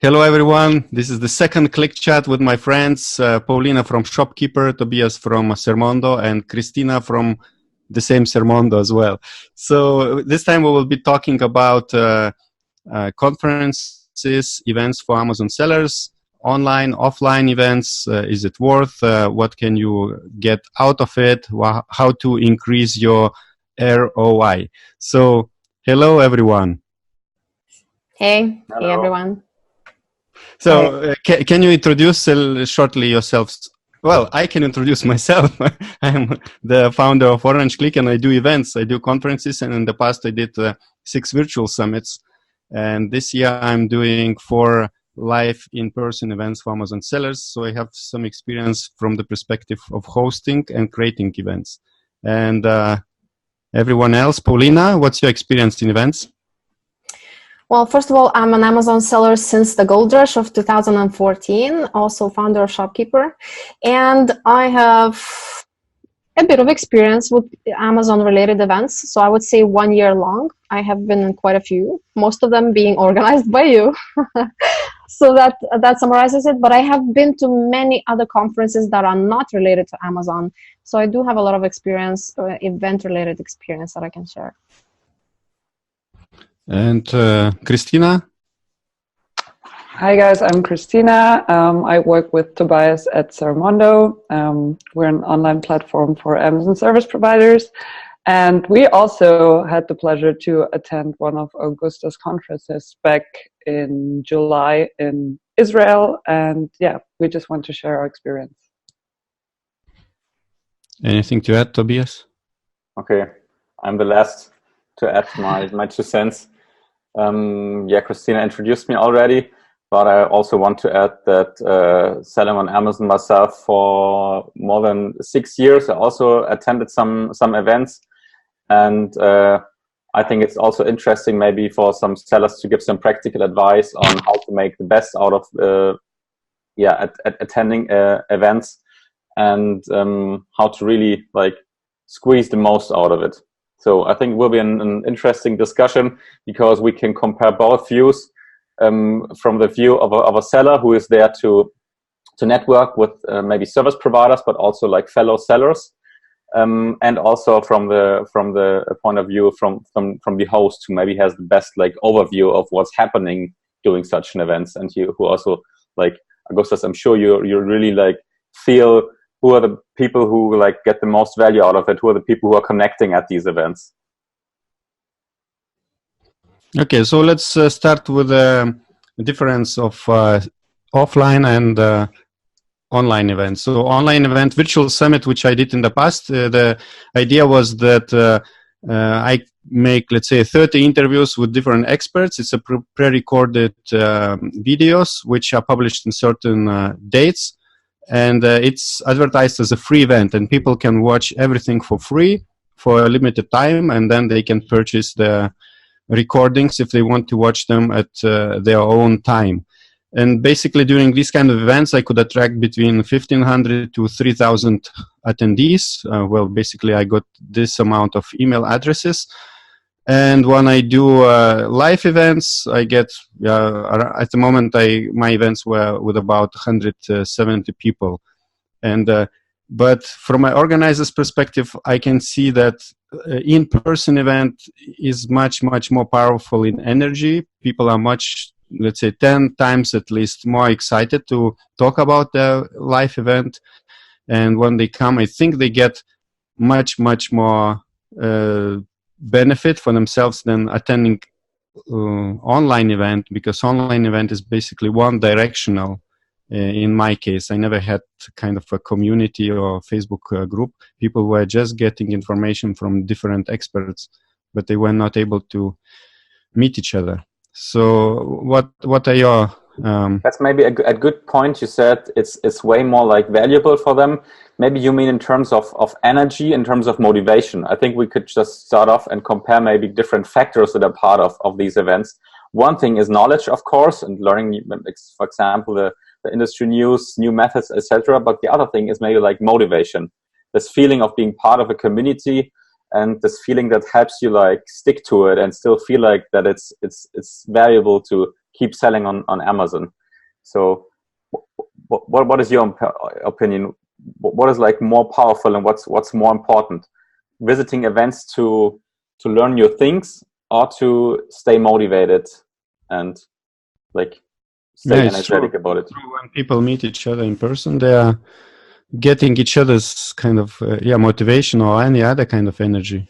Hello everyone, this is the second Klik Chat with my friends, Paulina from Shopkeeper, Tobias from Sermondo, and Kristina from the same Sermondo as well. So this time we will be talking about conferences, events for Amazon sellers, online, offline events. Is it worth? What can you get out of it? How to increase your ROI? So hello everyone. Hey Hello. everyone. So, can you introduce shortly yourselves? Well, I can introduce myself. I'm the founder of Orange Click, and I do events. I do conferences, and in the past I did 6 virtual summits. And this year I'm doing 4 live in-person events for Amazon sellers. So I have some experience from the perspective of hosting and creating events. And everyone else, Paulina, what's your experience in events? Well, first of all, I'm an Amazon seller since the gold rush of 2014, also founder of Shopkeeper. And I have a bit of experience with Amazon-related events. So I would say 1 year long. I have been in quite a few, most of them being organized by you. So that summarizes it. But I have been to many other conferences that are not related to Amazon. So I do have a lot of experience, event-related experience that I can share. And Kristina? Hi guys, I'm Kristina. I work with Tobias at Sermondo. We're an online platform for Amazon service providers. And we also had the pleasure to attend one of Augustas conferences back in July in Israel. And yeah, we just want to share our experience. Anything to add, Tobias? Okay, I'm the last to add my 2 cents. Kristina introduced me already, but I also want to add that selling on Amazon myself for more than 6 years. I also attended some events, and I think it's also interesting maybe for some sellers to give some practical advice on how to make the best out of attending events, and how to really squeeze the most out of it. So I think it will be an interesting discussion, because we can compare both views, from the view of a seller who is there to network with maybe service providers, but also like fellow sellers, and also from the point of view from the host, who maybe has the best overview of what's happening during such an events, and you who also Augustas, I'm sure you really feel who are the people who get the most value out of it, who are the people who are connecting at these events. Okay, so let's start with the difference of offline and online events. So online event, virtual summit, which I did in the past, the idea was that I make, let's say, 30 interviews with different experts. It's a pre-recorded videos, which are published in certain dates. And it's advertised as a free event, and people can watch everything for free for a limited time, and then they can purchase the recordings if they want to watch them at their own time. And basically during these kind of events, I could attract between 1,500 to 3,000 attendees. Well, basically I got this amount of email addresses. And when I do live events, I get, at the moment, my events were with about 170 people. And but from my organizer's perspective, I can see that in-person event is much, much more powerful in energy. People are much, let's say, 10 times at least more excited to talk about the live event. And when they come, I think they get much, much more benefit for themselves than attending online event, because online event is basically one directional. In my case, I never had kind of a community or Facebook group. People were just getting information from different experts, but they were not able to meet each other. So what are your That's maybe a good point. You said it's way more valuable for them. Maybe you mean in terms of energy, in terms of motivation. I think we could just start off and compare maybe different factors that are part of these events. One thing is knowledge, of course, and learning, for example, the industry news, new methods, etc. But the other thing is maybe motivation. This feeling of being part of a community, and this feeling that helps you stick to it and still feel that it's valuable to keep selling on Amazon. So what is your opinion? What is like more powerful and what's more important? Visiting events to learn new things, or to stay motivated and like stay energetic about it? When people meet each other in person, they are getting each other's kind of motivation or any other kind of energy.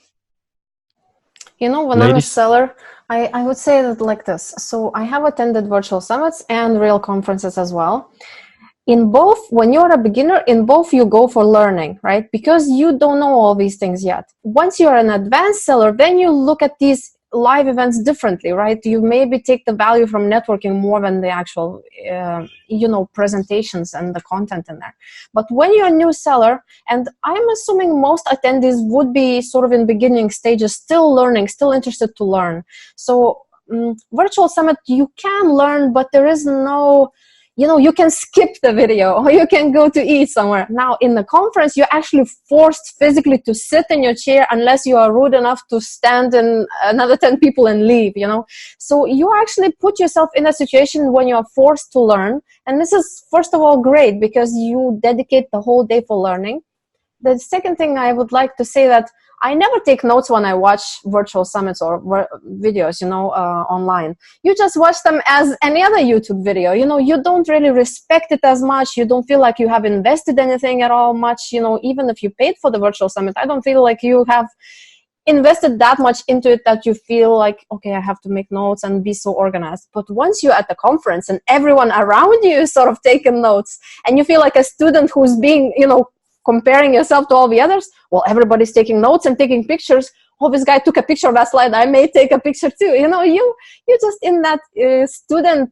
You know, when I'm a seller, I would say that like this. So I have attended virtual summits and real conferences as well. In both, when you're a beginner, in both you go for learning, right? Because you don't know all these things yet. Once you're an advanced seller, then you look at these live events differently, right? You maybe take the value from networking more than the actual, presentations and the content in there. But when you're a new seller, and I'm assuming most attendees would be sort of in beginning stages, still learning, still interested to learn. So virtual summit, you can learn, but there is no, you can skip the video or you can go to eat somewhere. Now in the conference, you're actually forced physically to sit in your chair unless you are rude enough to stand in another 10 people and leave, So you actually put yourself in a situation when you're forced to learn. And this is, first of all, great because you dedicate the whole day for learning. The second thing I would like to say that I never take notes when I watch virtual summits or videos, online. You just watch them as any other YouTube video. You don't really respect it as much. You don't feel like you have invested anything at all much. Even if you paid for the virtual summit, I don't feel like you have invested that much into it that you feel like, okay, I have to make notes and be so organized. But once you're at the conference and everyone around you is sort of taking notes and you feel like a student who's being, comparing yourself to all the others, well, everybody's taking notes and taking pictures. Oh, this guy took a picture of that slide. I may take a picture too. You're just in that student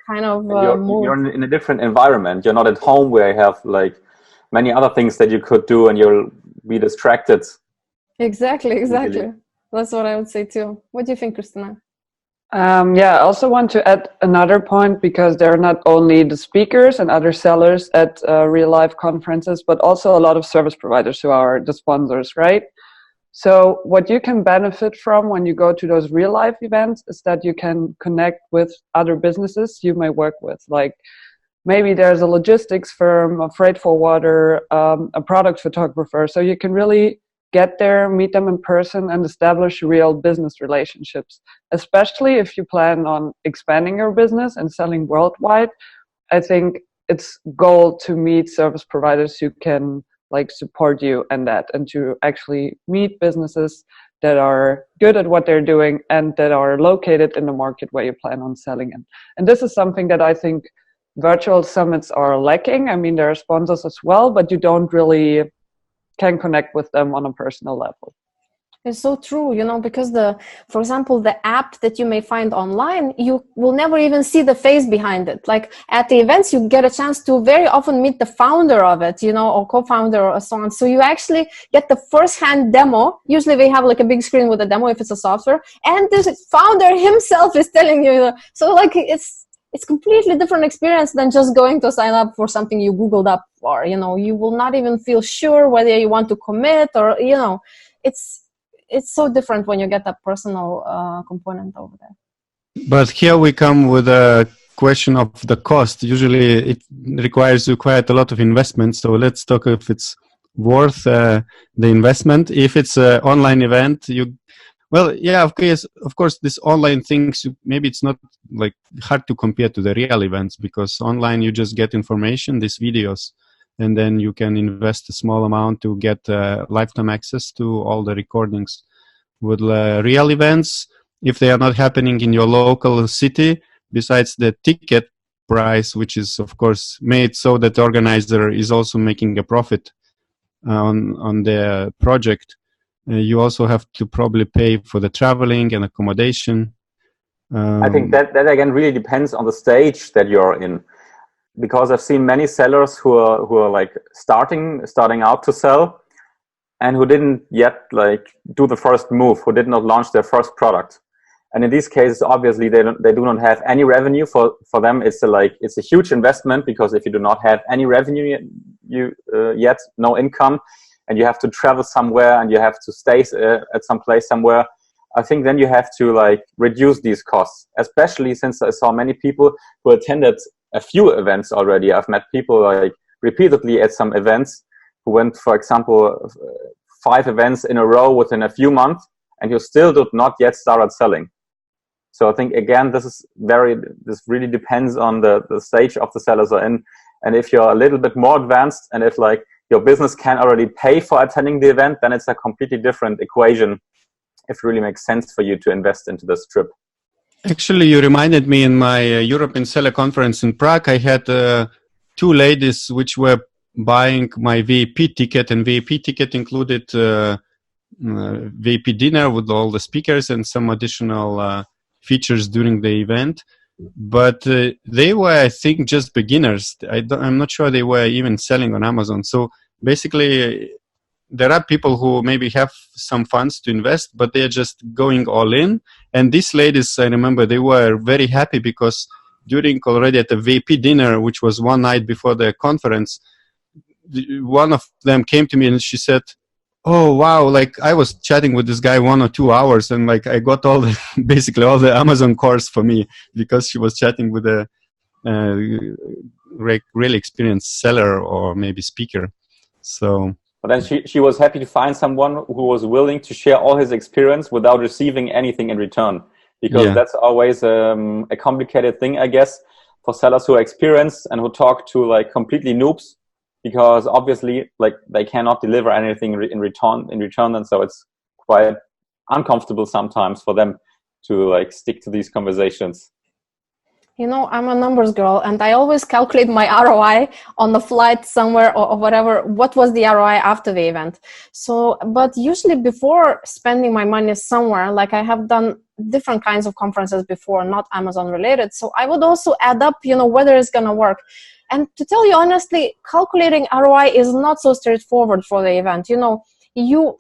kind of mood. You're in a different environment. You're not at home where you have like many other things that you could do and you'll be distracted. Exactly. Really. That's what I would say too. What do you think, Kristina? I also want to add another point because there are not only the speakers and other sellers at real life conferences, but also a lot of service providers who are the sponsors, right? So what you can benefit from when you go to those real life events is that you can connect with other businesses you may work with. Like maybe there's a logistics firm, a freight forwarder, a product photographer. So you can really get there, meet them in person, and establish real business relationships. Especially if you plan on expanding your business and selling worldwide, I think it's gold to meet service providers who can support you in that, and to actually meet businesses that are good at what they're doing and that are located in the market where you plan on selling in. And this is something that I think virtual summits are lacking. I mean, there are sponsors as well, but you don't really can connect with them on a personal level. It's so true, because for example, the app that you may find online, you will never even see the face behind it. Like at the events, you get a chance to very often meet the founder of it, or co-founder or so on. So you actually get the first-hand demo. Usually they have like a big screen with a demo if it's a software, and the founder himself is telling you. So it's completely different experience than just going to sign up for something you Googled up for. You will not even feel sure whether you want to commit or, it's so different when you get that personal component over there. But here we come with a question of the cost. Usually it requires you quite a lot of investment. So let's talk if it's worth the investment. If it's an online event, of course, this online things, maybe it's not like hard to compare to the real events, because online you just get information, these videos, and then you can invest a small amount to get lifetime access to all the recordings. With real events, if they are not happening in your local city, besides the ticket price, which is of course made so that the organizer is also making a profit on the project, you also have to probably pay for the traveling and accommodation. I think that again really depends on the stage that you're in, because I've seen many sellers who are like starting out to sell, and who didn't yet do the first move, who did not launch their first product. And in these cases, obviously they do not have any revenue. For them, it's a huge investment, because if you do not have any revenue yet, no income, and you have to travel somewhere and you have to stay at some place somewhere, I think then you have to like reduce these costs, especially since I saw many people who attended a few events already. I've met people like repeatedly at some events who went, for example, 5 events in a row within a few months, and you still did not yet started selling. So I think, again, this really depends on the stage of the sellers are in. And if you're a little bit more advanced, and if like your business can already pay for attending the event, then it's a completely different equation. If it really makes sense for you to invest into this trip. Actually, you reminded me in my European Seller Conference in Prague, I had 2 ladies which were buying my VIP ticket, and VIP ticket included VIP dinner with all the speakers and some additional features during the event. But they were, I think, just beginners. I'm not sure they were even selling on Amazon. So basically, there are people who maybe have some funds to invest, but they're just going all in. And these ladies, I remember, they were very happy because during already at the VIP dinner, which was one night before the conference, one of them came to me and she said, "Oh, wow, like I was chatting with this guy 1 or 2 hours and like I got basically all the Amazon course for me," because she was chatting with a really experienced seller or maybe speaker. So... But then she was happy to find someone who was willing to share all his experience without receiving anything in return. Because that's always a complicated thing, I guess, for sellers who are experienced and who talk to like completely noobs, because obviously like they cannot deliver anything in return. And so it's quite uncomfortable sometimes for them to like stick to these conversations. You know, I'm a numbers girl, and I always calculate my ROI on the flight somewhere or whatever. What was the ROI after the event? So, but usually before spending my money somewhere, like I have done different kinds of conferences before, not Amazon related. So I would also add up, you know, whether it's going to work. And to tell you honestly, calculating ROI is not so straightforward for the event. You know,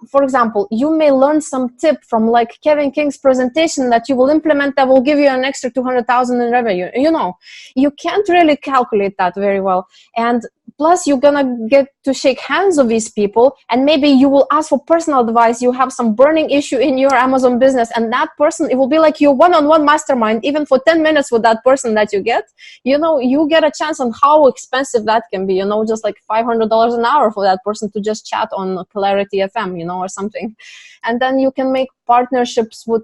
for example, you may learn some tip from like Kevin King's presentation that you will implement that will give you an extra 200,000 in revenue. You know, you can't really calculate that very well. And plus you're gonna get to shake hands with these people, and maybe you will ask for personal advice. You have some burning issue in your Amazon business, and that person, it will be like your one-on-one mastermind. Even for 10 minutes with that person that you get, you know, you get a chance on how expensive that can be, you know, just like $500 an hour for that person to just chat on Clarity FM, you know, or something. And then you can make partnerships with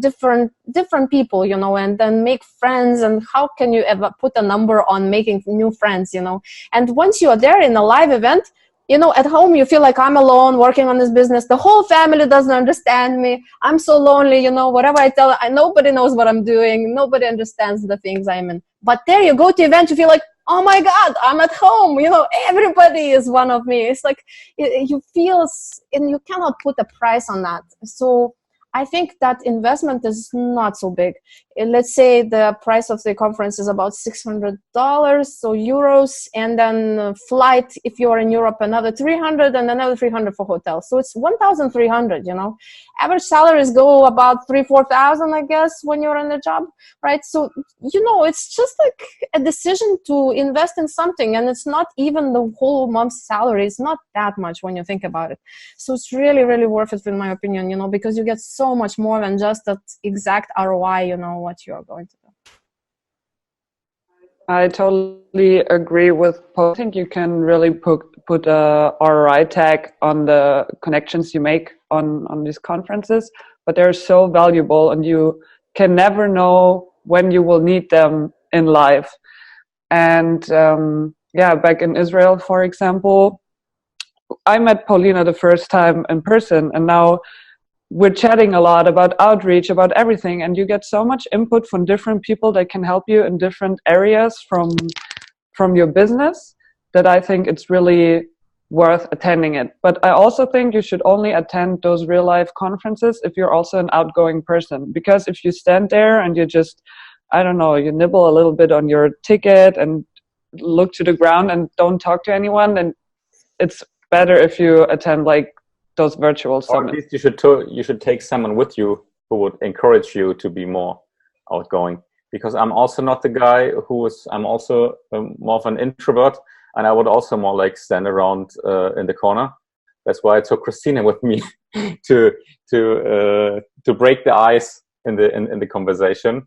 different people, you know, and then make friends. And how can you ever put a number on making new friends, you know? And once you are there in a live event, you know, at home you feel like I'm alone working on this business. The whole family doesn't understand me. I'm so lonely, you know, whatever I tell, nobody knows what I'm doing. Nobody understands the things I'm in. But there you go to event, you feel like, oh my God, I'm at home. You know, everybody is one of me. It's like you feel, and you cannot put a price on that. So I think that investment is not so big. Let's say the price of the conference is about $600, so euros, and then flight, if you're in Europe, another 300 and another 300 for hotel. So it's 1,300, you know. Average salaries go about 3,000-4,000, I guess, when you're in the job, right? So, you know, it's just like a decision to invest in something, and it's not even the whole month's salary. It's not that much when you think about it. So it's really, really worth it, in my opinion, you know, because you get so much more than just that exact ROI, you know, what you're going to do. I totally agree with Paul. I think you can really put a ROI tag on the connections you make on these conferences, but they're so valuable and you can never know when you will need them in life. And back in Israel, for example, I met Paulina the first time in person, and now we're chatting a lot about outreach, about everything, and you get so much input from different people that can help you in different areas from your business that I think it's really worth attending it. But I also think you should only attend those real life conferences if you're also an outgoing person, because if you stand there and you just, I don't know, you nibble a little bit on your ticket and look to the ground and don't talk to anyone, then it's better if you attend like those virtual summits. Or at least you should take someone with you who would encourage you to be more outgoing. Because I'm also not the guy I'm also more of an introvert, and I would also more like stand around in the corner. That's why I took Kristina with me to to break the ice in the conversation.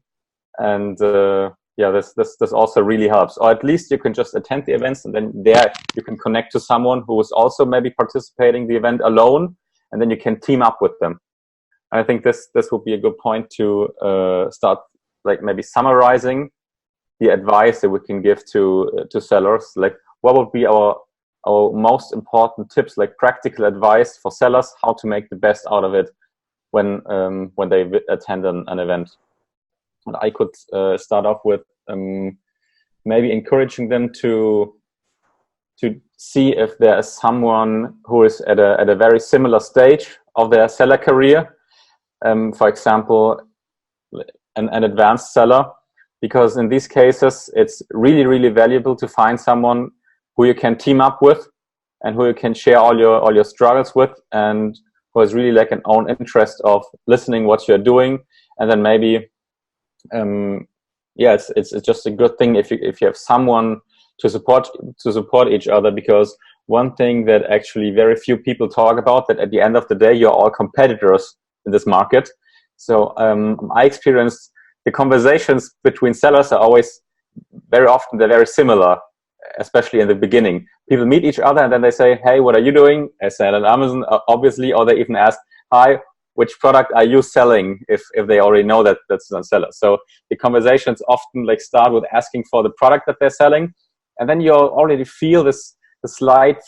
And this also really helps. Or at least you can just attend the events, and then there you can connect to someone who is also maybe participating the event alone, and then you can team up with them. And I think this would be a good point to start, like maybe summarizing the advice that we can give to sellers. Like, what would be our most important tips, like practical advice for sellers, how to make the best out of it when they attend an event. And I could start off with maybe encouraging them to see if there is someone who is at a very similar stage of their seller career. For example, an advanced seller, because in these cases it's really, really valuable to find someone who you can team up with and who you can share all your struggles with, and who has really like an own interest of listening what you're doing. And then maybe it's just a good thing if you have someone to support each other, because one thing that actually very few people talk about, that at the end of the day you're all competitors in this market. So I experienced the conversations between sellers are always very often they're very similar, especially in the beginning. People meet each other and then they say, "Hey, what are you doing?" I said on Amazon, obviously, or they even ask, "Hi, which product are you selling?" If they already know that that's a seller. So the conversations often like start with asking for the product that they're selling, and then you already feel the slight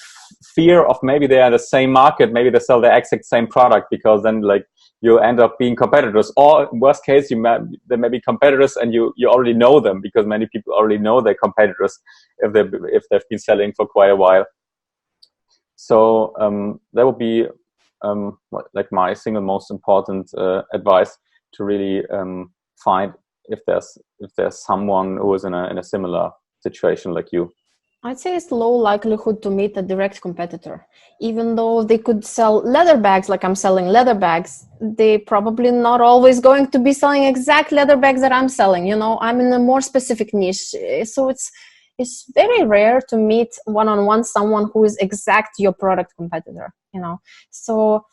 fear of maybe they are in the same market, maybe they sell the exact same product, because then like you end up being competitors. Or in worst case, they may be competitors and you already know them, because many people already know their competitors if they've been selling for quite a while. So that would be like my single most important advice, to really find if there's someone who is in a similar situation like you. I'd say it's low likelihood to meet a direct competitor. Even though they could sell leather bags like I'm selling leather bags, they probably not always going to be selling exact leather bags that I'm selling. You know, I'm in a more specific niche. So it's very rare to meet one-on-one someone who is exact your product competitor, you know. So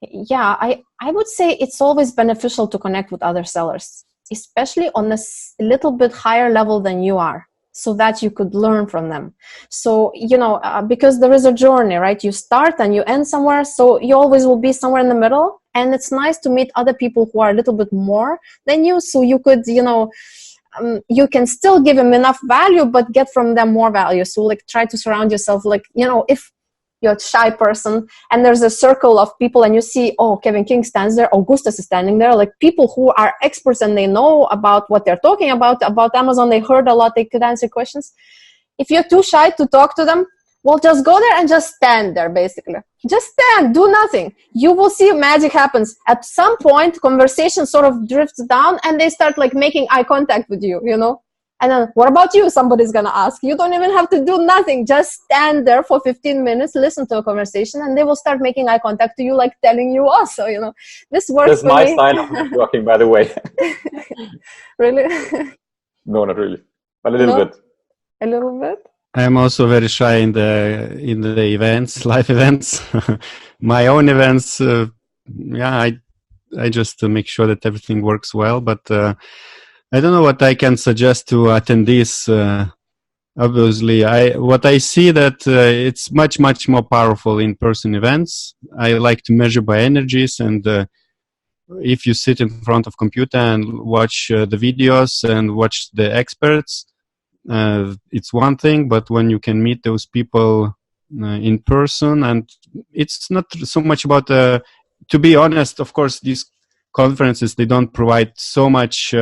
yeah, I would say it's always beneficial to connect with other sellers, especially on a little bit higher level than you are, so that you could learn from them. So, you know, because there is a journey, right? You start and you end somewhere, so you always will be somewhere in the middle. And it's nice to meet other people who are a little bit more than you, so you could, you know, you can still give them enough value, but get from them more value. So like try to surround yourself, like, you know, if you're a shy person and there's a circle of people and you see, oh, Kevin King stands there, Augustas is standing there, like people who are experts and they know about what they're talking about Amazon, they heard a lot, they could answer questions. If you're too shy to talk to them, well, just go there and just stand there, basically. Just stand, do nothing. You will see magic happens. At some point, conversation sort of drifts down and they start like making eye contact with you, you know? And then, what about you? Somebody's going to ask. You don't even have to do nothing. Just stand there for 15 minutes, listen to a conversation, and they will start making eye contact to you, like telling you also, you know. This works That's for my me. style of networking, by the way. Really? No, not really. But a little bit. A little bit? I am also very shy in the events, live events. My own events, I just make sure that everything works well, but I don't know what I can suggest to attendees. Obviously, what I see that it's much more powerful in-person events. I like to measure by energies, and if you sit in front of computer and watch the videos and watch the experts, it's one thing. But when you can meet those people in person, and it's not so much about. To be honest, of course, these conferences, they don't provide so much.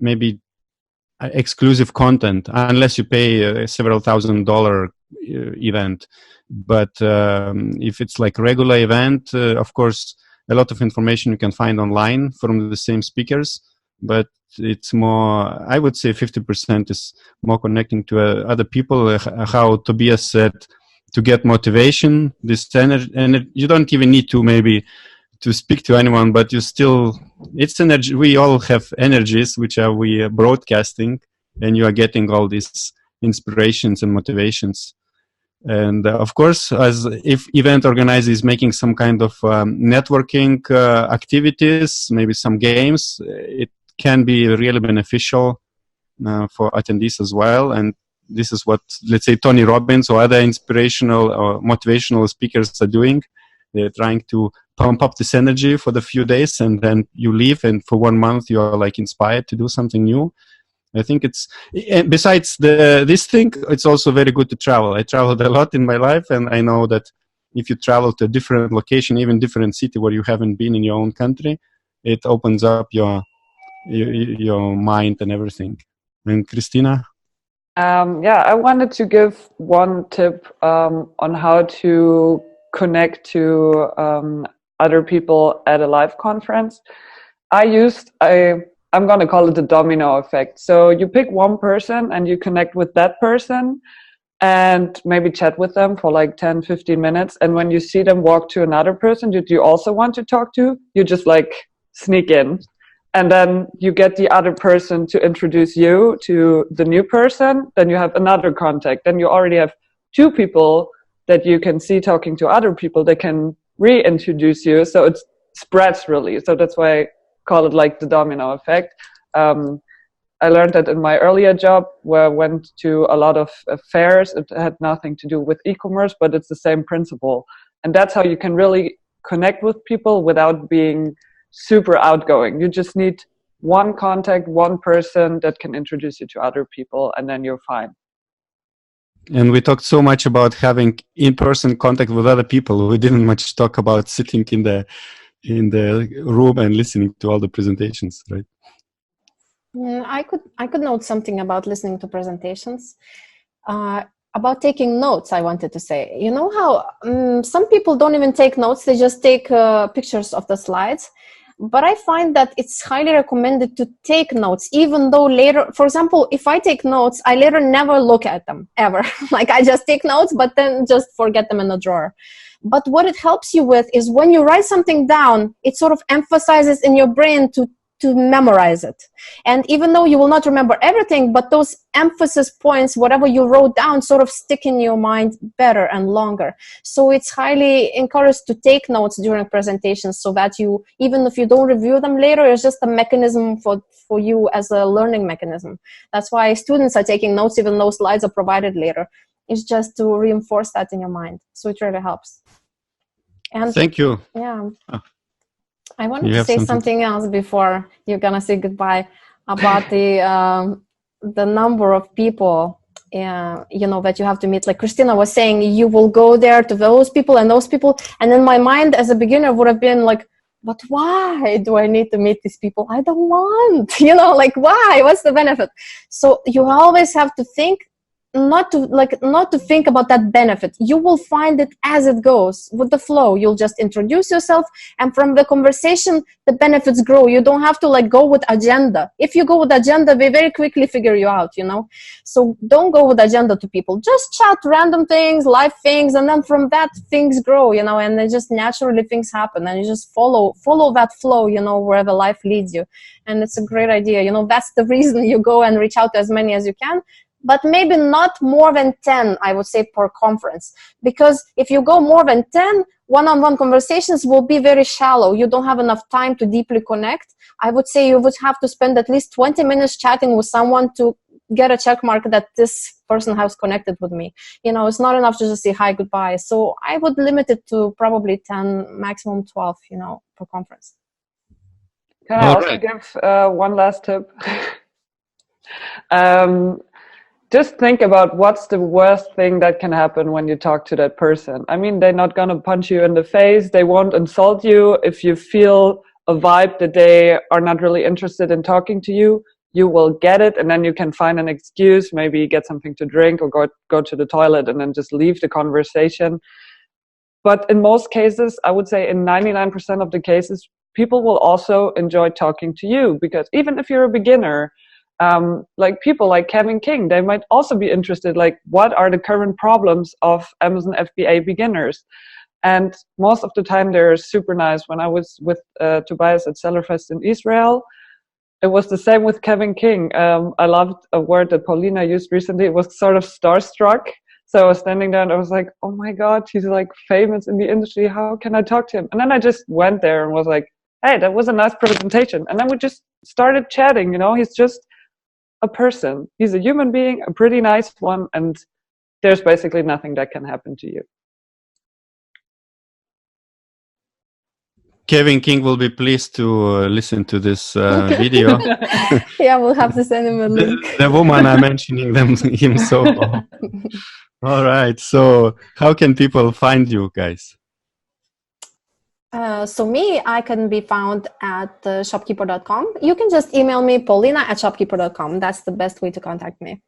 Maybe exclusive content unless you pay a several $1,000 event. But if it's like regular event, of course, a lot of information you can find online from the same speakers, but it's more, I would say 50% is more connecting to other people. How Tobias said, to get motivation, this energy, and you don't even need to maybe to speak to anyone, but you still, it's energy. We all have energies, which are we broadcasting, and you are getting all these inspirations and motivations. And of course, as if event organizer is making some kind of networking activities, maybe some games, it can be really beneficial for attendees as well. And this is what, let's say, Tony Robbins or other inspirational or motivational speakers are doing. They're trying to pump up this energy for the few days, and then you leave, and for 1 month you are like inspired to do something new. I think it's, besides this thing, it's also very good to travel. I traveled a lot in my life, and I know that if you travel to a different location, even different city where you haven't been in your own country, it opens up your mind and everything. And Kristina? I wanted to give one tip on how to connect to other people at a live conference. I'm going to call it the domino effect. So you pick one person and you connect with that person and maybe chat with them for like 10, 15 minutes. And when you see them walk to another person that you also want to talk to, you just like sneak in. And then you get the other person to introduce you to the new person. Then you have another contact. Then you already have two people that you can see talking to other people that can reintroduce you. So it spreads really. So that's why I call it like the domino effect. I learned that in my earlier job where I went to a lot of fairs. It had nothing to do with e-commerce, but it's the same principle. And that's how you can really connect with people without being super outgoing. You just need one contact, one person that can introduce you to other people, and then you're fine. And we talked so much about having in-person contact with other people. We didn't much talk about sitting in the room and listening to all the presentations, right? I could note something about listening to presentations. About taking notes, I wanted to say. You know how some people don't even take notes, they just take pictures of the slides. But I find that it's highly recommended to take notes, even though later, for example, if I take notes, I later never look at them, ever. Like I just take notes, but then just forget them in the drawer. But what it helps you with is when you write something down, it sort of emphasizes in your brain to memorize it. And even though you will not remember everything, but those emphasis points, whatever you wrote down, sort of stick in your mind better and longer. So it's highly encouraged to take notes during presentations so that you, even if you don't review them later, it's just a mechanism for you as a learning mechanism. That's why students are taking notes even though slides are provided later. It's just to reinforce that in your mind. So it really helps. And thank you. Yeah. I wanted to say something else before you're gonna say goodbye about the number of people that you have to meet. Like Kristina was saying, you will go there to those people, and then my mind as a beginner would have been like, but why do I need to meet these people? I don't want, like why? What's the benefit? So you always have to think. Not to think about that benefit. You will find it as it goes with the flow. You'll just introduce yourself, and from the conversation, the benefits grow. You don't have to go with agenda. If you go with agenda, they very quickly figure you out, So don't go with agenda to people. Just chat random things, life things, and then from that things grow, and then just naturally things happen, and you just follow that flow, wherever life leads you. And it's a great idea. That's the reason you go and reach out to as many as you can. But maybe not more than 10, I would say, per conference. Because if you go more than 10, one-on-one conversations will be very shallow. You don't have enough time to deeply connect. I would say you would have to spend at least 20 minutes chatting with someone to get a check mark that this person has connected with me. It's not enough to just say hi, goodbye. So I would limit it to probably 10, maximum 12, per conference. Can I also give one last tip? Just think about what's the worst thing that can happen when you talk to that person. I mean, they're not going to punch you in the face. They won't insult you. If you feel a vibe that they are not really interested in talking to you, you will get it. And then you can find an excuse, maybe get something to drink or go to the toilet and then just leave the conversation. But in most cases, I would say in 99% of the cases, people will also enjoy talking to you, because even if you're a beginner, like people like Kevin King, they might also be interested, like what are the current problems of Amazon FBA beginners? And most of the time they're super nice. When I was with Tobias at Sellerfest in Israel, it was the same with Kevin King. I loved a word that Paulina used recently. It was sort of starstruck. So I was standing there and I was like, oh my God, he's like famous in the industry. How can I talk to him? And then I just went there and was like, hey, that was a nice presentation. And then we just started chatting, you know, he's just a person. He's a human being, a pretty nice one. And there's basically nothing that can happen to you. Kevin King will be pleased to listen to this video. Yeah, we'll have to send him a link. The woman I'm mentioning him so. All right. So how can people find you guys? So me, I can be found at shopkeeper.com. You can just email me, Paulina@shopkeeper.com. That's the best way to contact me.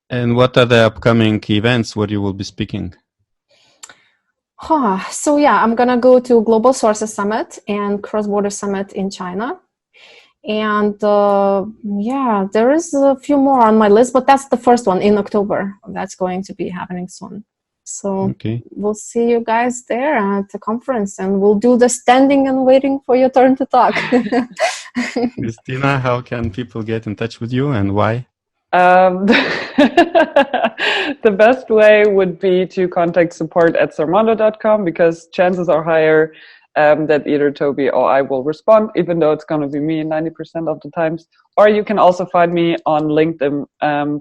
And what are the upcoming events where you will be speaking? So yeah, I'm gonna go to Global Sources Summit and Cross-Border Summit in China. And yeah, there is a few more on my list, but that's the first one in October. That's going to be happening soon. So we'll see you guys there at the conference, and we'll do the standing and waiting for your turn to talk. Kristina, how can people get in touch with you and why? The best way would be to contact support@sermondo.com, because chances are higher that either Toby or I will respond, even though it's going to be me 90% of the times. Or you can also find me on LinkedIn,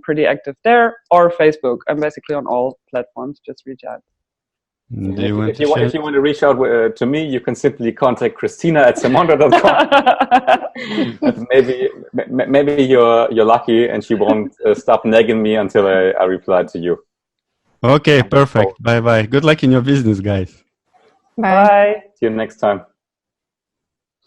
pretty active there, or Facebook. I'm basically on all platforms. Just reach out. If you want to reach out to me, you can simply contact Kristina@sermondo.com. maybe you're lucky and she won't stop nagging me until I reply to you. Okay, perfect. Bye bye. Good luck in your business, guys. Bye. Bye. See you next time.